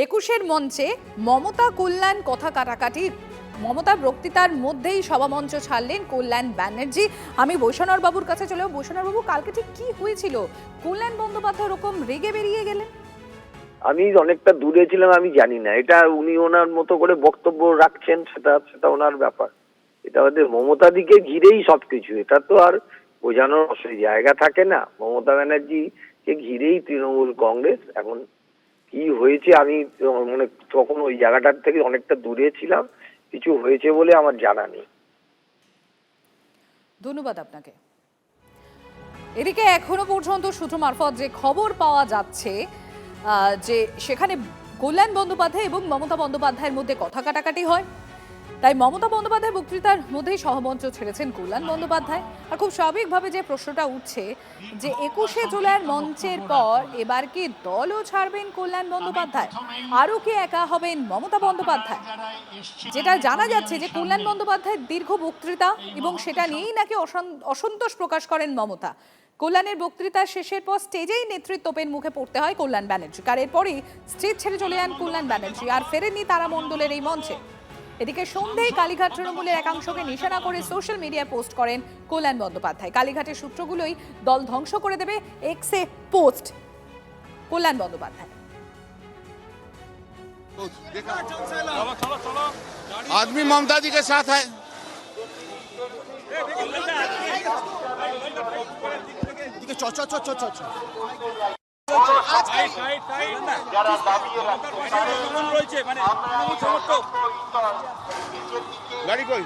একুশের মঞ্চে মমতা কল্যাণ কথা কাটাকাটি মমতার বক্তৃতার মধ্যেই সভামঞ্চ ছাড়লেন কল্যাণ ব্যানার্জি। আমি বৈষ্ণব বাবুর কাছে চলে যাব। বৈষ্ণব বাবু, কালকে ঠিক কি হয়েছিল? কল্যাণ বন্দ্যোপাধ্যায় এরকম রেগে বেরিয়ে গেলেন? আমি অনেকটা দূরে ছিলাম, আমি জানি না। এটা উনি ওনার মতো করে বক্তব্য রাখছেন, সেটা ওনার ব্যাপার। এটা ওদের মমতা দিকে ঘিরেই সবকিছু। এটা তো আর বোঝানোর জায়গা থাকে না। মমতা ব্যানার্জিকে ঘিরেই তৃণমূল কংগ্রেস। এখন কি হয়েছে আমি মানে তখন ওই জায়গাটার থেকে অনেকটা দূরে ছিলাম, কিছু হয়েছে বলে আমার জানা নেই। ধন্যবাদ আপনাকে। এদিকে এখনো পর্যন্ত সূত্র মারফত যে খবর পাওয়া যাচ্ছে যে সেখানে কল্যাণ বন্দ্যোপাধ্যায় এবং মমতা বন্দ্যোপাধ্যায়ের মধ্যে কথা কাটাকাটি হয়। তাই মমতা বন্দ্যোপাধ্যায় বক্তৃতার মধ্যেই সহমঞ্চ ছেড়েছেন কল্যাণ বন্দ্যোপাধ্যায়। আর খুব স্বাভাবিকভাবে যে প্রশ্নটা উঠছে যে ২১শে জুলাইয়ের মঞ্চের পর এবার কি দলও ছাড়বেন কল্যাণ বন্দ্যোপাধ্যায়, আরও কি একা হবেন মমতা বন্দ্যোপাধ্যায়? যেটা জানা যাচ্ছে যে কল্যাণ বন্দ্যোপাধ্যায়ের দীর্ঘ বক্তৃতা এবং সেটা নিয়েই নাকি অসন্তোষ প্রকাশ করেন মমতা। কল্যাণের বক্তৃতার শেষের পর স্টেজেই নেতৃত্বের মুখে পড়তে হয় কল্যাণ ব্যানার্জি। আর এরপরই স্টেজ ছেড়ে চলে যান কল্যাণ ব্যানার্জি, আর ফেরেননি তারামণ্ডলের এই মঞ্চে। এদিকে সন্ধ্যায় কালীঘাট তৃণমূলের একাংশকে নিশানা করে সোশ্যাল মিডিয়ায় পোস্ট করেন কল্যাণ বন্দ্যোপাধ্যায়। কালীঘাটের সূত্রগুলোই দল ধ্বংস করে দেবে, এক্সে পোস্ট কল্যাণ বন্দ্যোপাধ্যায়। आदमी ममता जी के साथ है। গাড়ি কই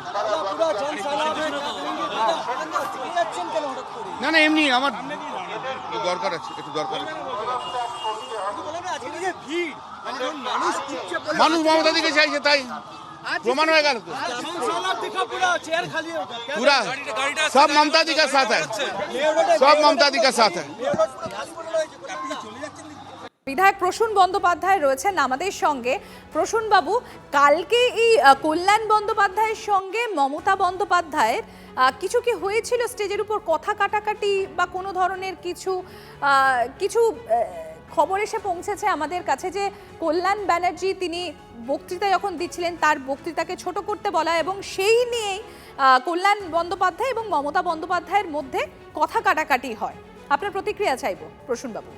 না না এমনি আমার দরকার আছে, একটু দরকার আছে। মানুষ মমতা দিকে চাইছে, তাই প্রমাণ হয়ে গেল। पूरा सब ममता जी का साथ है, सब ममता जी का साथ है। বিধায়ক প্রসূন বন্দ্যোপাধ্যায় রয়েছেন আমাদের সঙ্গে। প্রসূন বাবু, কালকে এই কল্যাণ বন্দ্যোপাধ্যায়ের সঙ্গে মমতা বন্দ্যোপাধ্যায়ের কিছু কি হয়েছিল স্টেজের উপর, কথা কাটাকাটি বা কোনো ধরনের কিছু কিছু খবর এসে পৌঁছেছে আমাদের কাছে যে কল্যাণ ব্যানার্জি তিনি বক্তৃতা যখন দিচ্ছিলেন তার বক্তৃতাকে ছোট করতে বলা এবং সেই নিয়েই কল্যাণ বন্দ্যোপাধ্যায় এবং মমতা বন্দ্যোপাধ্যায়ের মধ্যে কথা কাটাকাটি হয়। আপনার প্রতিক্রিয়া চাইবো প্রসূন বাবু।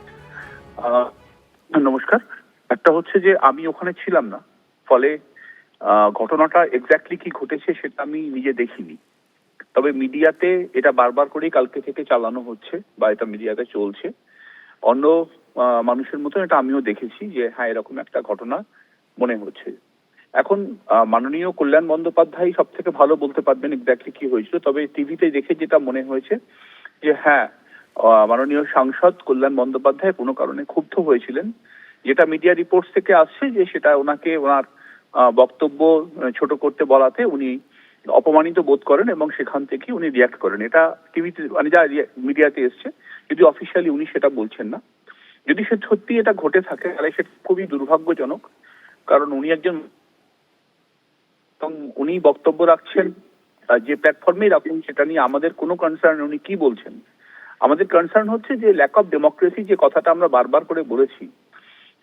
নমস্কার। একটা হচ্ছে যে আমি ওখানে ছিলাম না, ফলে ঘটনাটা এক্স্যাক্টলি কি ঘটেছে সেটা আমি নিজে দেখিনি। তবে মিডিয়াতে এটা বারবার করেই কালকে থেকে চালানো হচ্ছে বা এটা মিডিয়াতে চলছে। অন্য মানুষের মতো এটা আমিও দেখেছি যে হ্যাঁ এরকম একটা ঘটনা মনে হচ্ছে। এখন মাননীয় কল্যাণ বন্দ্যোপাধ্যায় সব থেকে ভালো বলতে পারবেন এক্স্যাক্টলি কি হয়েছিল। তবে টিভিতে দেখে যেটা মনে হয়েছে যে হ্যাঁ মাননীয় সাংসদ কল্যাণ বন্দ্যোপাধ্যায় কোনো কারণে ক্ষুব্ধ হয়েছিলেন, যেটা মিডিয়া রিপোর্টস থেকে আসছে যে সেটা ওনাকে ওনার বক্তব্য ছোট করতে বলাতে উনি অপমানিত বোধ করেন এবং সেখান থেকে উনি রিয়াক্ট করেন। এটা টিভিতে মানে যা মিডিয়াতে এসছে, যদি অফিসিয়ালি উনি সেটা বলছেন না। যদি সে সত্যি এটা ঘটে থাকে তাহলে সেটা খুবই দুর্ভাগ্যজনক, কারণ উনি একজন উনি বক্তব্য রাখছেন যে প্ল্যাটফর্মেই রাখুন, সেটা নিয়ে আমাদের কোনো কনসার্ন উনি কি বলছেন। আমাদের কনসার্ন হচ্ছে যে ল্যাক অফ ডেমোক্রেসি, যে কথাটা আমরা বারবার করে বলেছি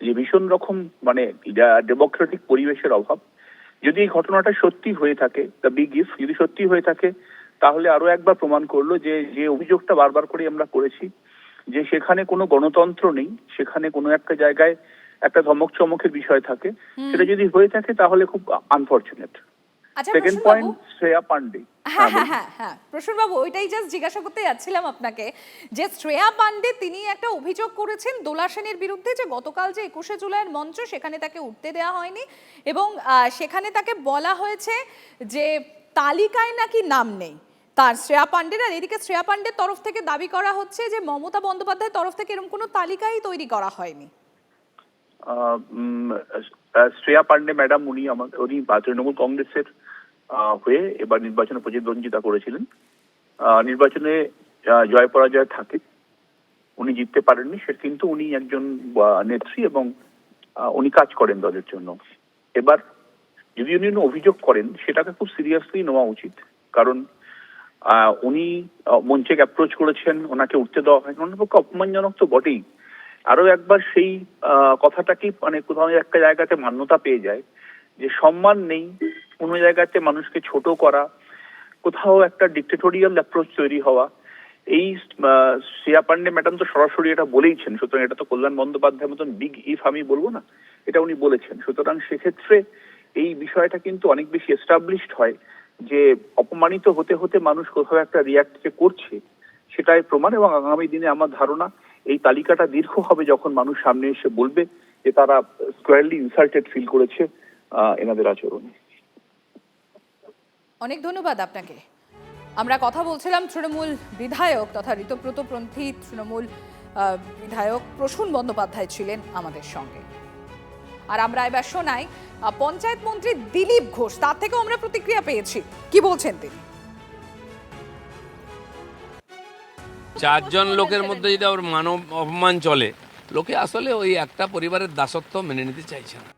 যে ভীষণ রকম মানে ডেমোক্রেটিক পরিবেশের অভাব। যদি এই ঘটনাটা সত্যি হয়ে থাকে, দ্য বিগ ইফ, যদি সত্যি হয়ে থাকে তাহলে আরো একবার প্রমাণ করলো যে যে অভিযোগটা বারবার করে আমরা করেছি যে সেখানে কোনো গণতন্ত্র নেই, সেখানে কোনো একটা জায়গায় একটা ধমক চমকের বিষয় থাকে, সেটা যদি হয়ে থাকে তাহলে খুব unfortunate. Second point, Shreya Pandey. হ্যাঁ প্রসূন বাবু, ওইটাই জাস্ট জিজ্ঞাসা করতে যাচ্ছিলাম আপনাকে যে শ্রেয়া পান্ডে তিনি একটা অভিযোগ করেছেন দোলা সেনের বিরুদ্ধে যে গতকাল যে ২১শে জুলাইয়ের মঞ্চ সেখানে তাকে উঠতে দেওয়া হয়নি এবং সেখানে তাকে বলা হয়েছে যে তালিকায় নাকি নাম নেই তার, শ্রেয়া পান্ডের। আর এদিকে শ্রেয়া পান্ডের তরফ থেকে দাবি করা হচ্ছে যে মমতা বন্দ্যোপাধ্যায়ের তরফ থেকে এরকম কোনো তালিকাই তৈরি করা হয়নি। শ্রেয়া পান্ডে ম্যাডাম উনি তৃণমূল কংগ্রেসের হয়ে এবার নির্বাচনে প্রতিদ্বন্দ্বিতা করেছিলেন। নির্বাচনে জয় পরাজয় থাকে, উনি জিততে পারেননি, সে কিন্তু উনি একজন নেত্রী এবং উনি কাজ করেন দলের জন্য। এবার যদি উনি অভিযোগ করেন সেটাকে খুব সিরিয়াসলি নেওয়া উচিত, কারণ উনি মঞ্চে অ্যাপ্রোচ করেছেন, ওনাকে উঠতে দেওয়া হয়, ওনার পক্ষে অপমানজনক তো বটেই। আরো একবার সেই কথাটাকে মানে কোথাও একটা জায়গাতে মান্যতা পেয়ে যায় যে সম্মান নেই, কোনো জায়গাতে মানুষকে ছোট করা, কোথাও একটা ডিক্টেটোরিয়াল অ্যাপ্রোচ তৈরি হওয়া। এই শ্রেয়া পান্ডে ম্যাডাম তো সরাসরি এটা বলেইছেন, সুতরাং এটা তো কল্যাণ বন্দ্যোপাধ্যায়ের মতন বিগ ইফ আমি বলবো না, এটা উনি বলেছেন। সুতরাং সেক্ষেত্রে এই বিষয়টা কিন্তু অনেক বেশি এস্টাবলিশড হয় যে অপমানিত হতে হতে মানুষ কোথাও একটা রিয়াক্ট যে করছে সেটাই প্রমাণ। এবং আগামী দিনে আমার ধারণা এই তালিকাটা দীর্ঘ হবে যখন মানুষ সামনে এসে বলবে যে তারা স্কোয়ারলি ইনসাল্টেড ফিল করেছে এনাদের আচরণে। অনেক ধন্যবাদ আপনাকে। আমরা কথা বলছিলাম তৃণমূল বিধায়ক তথা ঋতব্রতপন্থী তৃণমূল বিধায়ক প্রসূন বন্দ্যোপাধ্যায় ছিলেন আমাদের সঙ্গে। আর আমরা এবার শোনাই পঞ্চায়েত মন্ত্রী দিলীপ ঘোষ, তার থেকেও আমরা প্রতিক্রিয়া পেয়েছি, কি বলছেন তিনি। চারজন লোকের মধ্যে যেটা ওর মানব অপমান চলে, লোকে আসলে ওই একটা পরিবারের দাসত্ব মেনে নিতে চাইছে না।